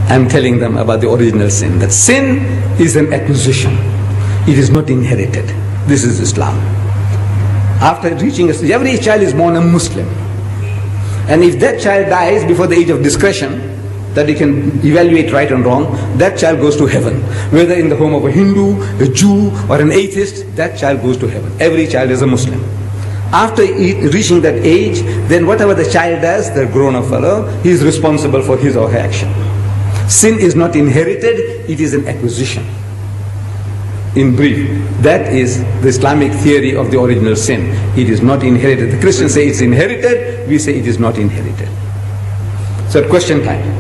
I'm telling them about the original sin. That sin is an acquisition. It is not inherited. This is Islam. After reaching every child is born a Muslim. And if that child dies before the age of discretion, that he can evaluate right and wrong, that child goes to heaven. Whether in the home of a Hindu, a Jew, or an atheist, that child goes to heaven. Every child is a Muslim. After reaching that age, then whatever the child does, the grown-up fellow, he is responsible for his or her action. Sin is not inherited, it is an acquisition. In brief, that is the Islamic theory of the original sin. It is not inherited. The Christians say it's inherited, we say it is not inherited. So at question time,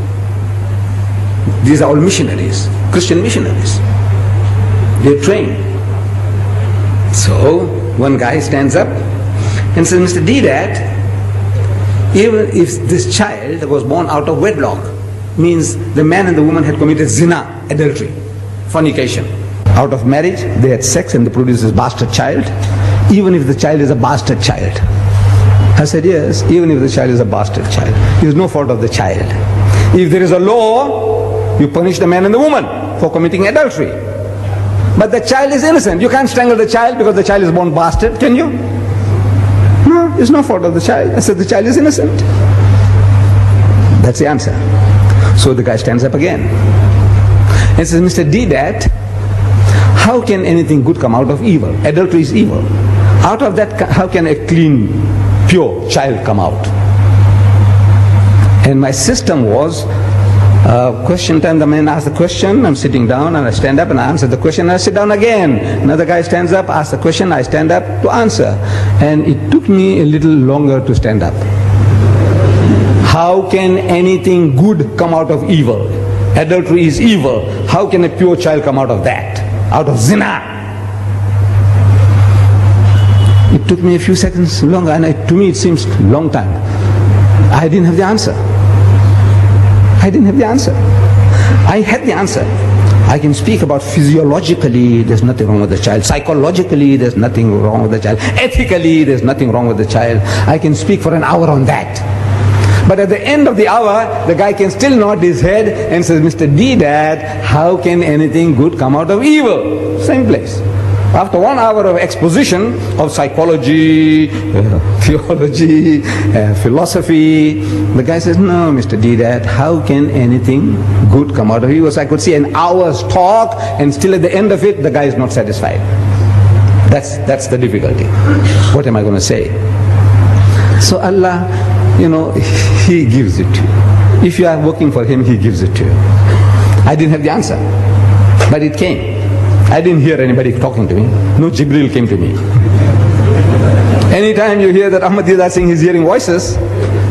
these are all missionaries, Christian missionaries. They're trained. So one guy stands up and says, Mr. Deedat, even if this child was born out of wedlock, means the man and the woman had committed zina, adultery, fornication. Out of marriage, they had sex and they produced this bastard child, even if the child is a bastard child. I said, yes, even if the child is a bastard child. It is no fault of the child. If there is a law, you punish the man and the woman for committing adultery. But the child is innocent. You can't strangle the child because the child is born bastard, can you? No, it's no fault of the child. I said, the child is innocent. That's the answer. So the guy stands up again and says, Mr. Deedat, how can anything good come out of evil? Adultery is evil. Out of that, how can a clean, pure child come out? And my system was, question time, the man asks the question, I'm sitting down and I stand up and I answer the question and I sit down again. Another guy stands up, asks the question, I stand up to answer. And it took me a little longer to stand up. How can anything good come out of evil? Adultery is evil. How can a pure child come out of that? Out of zina? It took me a few seconds longer, and to me it seems a long time. I didn't have the answer. I didn't have the answer. I had the answer. I can speak about physiologically, there's nothing wrong with the child. Psychologically, there's nothing wrong with the child. Ethically, there's nothing wrong with the child. I can speak for an hour on that. But at the end of the hour, the guy can still nod his head and says, Mr. Deedat, how can anything good come out of evil? Same place. After 1 hour of exposition of psychology, theology, philosophy, the guy says, no, Mr. Deedat, how can anything good come out of evil? So I could see an hour's talk, and still at the end of it, the guy is not satisfied. That's the difficulty. What am I going to say? So Allah, He gives it to you. If you are working for Him, He gives it to you. I didn't have the answer, but it came. I didn't hear anybody talking to me. No Jibril came to me. Anytime you hear that Ahmad Deedat saying he's hearing voices,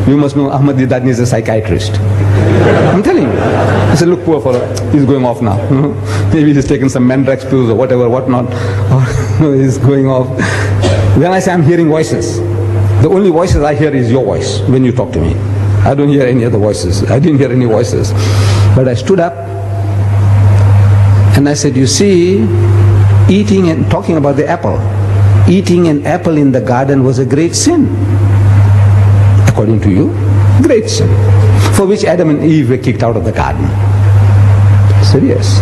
you must know Ahmad Deedat needs a psychiatrist. I'm telling you. I said, look, poor fellow, he's going off now. Maybe he's taken some Mandrax pills or whatever, whatnot. Or he's going off. When I say I'm hearing voices, the only voices I hear is your voice when you talk to me. I don't hear any other voices. I didn't hear any voices. But I stood up and I said, you see, eating and talking about the apple, eating an apple in the garden was a great sin. According to you, great sin. For which Adam and Eve were kicked out of the garden. I said, yes.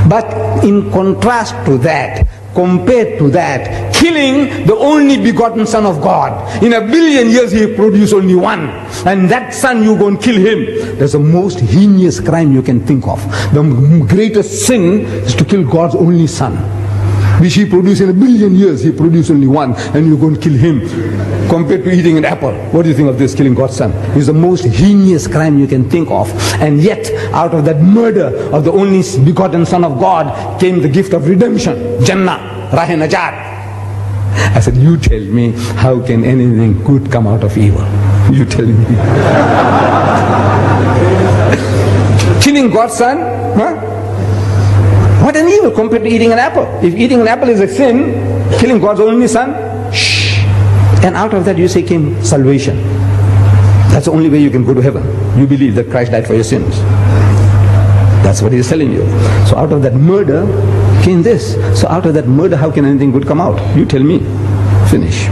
But in contrast to that, compared to that, killing the only begotten Son of God. In 1 billion years He produced only one. And that son, you go and kill him. That's the most heinous crime you can think of. The greatest sin is to kill God's only Son, which He produced in 1 billion years. He produced only one, and you go and kill him. Compared to eating an apple, what do you think of this, killing God's Son? It's the most heinous crime you can think of. And yet, out of that murder of the only begotten Son of God came the gift of redemption, Jannah, Rahe Najat. I said, you tell me, how can anything good come out of evil? You tell me. Killing God's Son? Huh? What an evil compared to eating an apple. If eating an apple is a sin, killing God's only Son, shh. And out of that you say came salvation. That's the only way you can go to heaven. You believe that Christ died for your sins. That's what He's telling you. So out of that murder came this. So out of that murder, how can anything good come out? You tell me. Finish.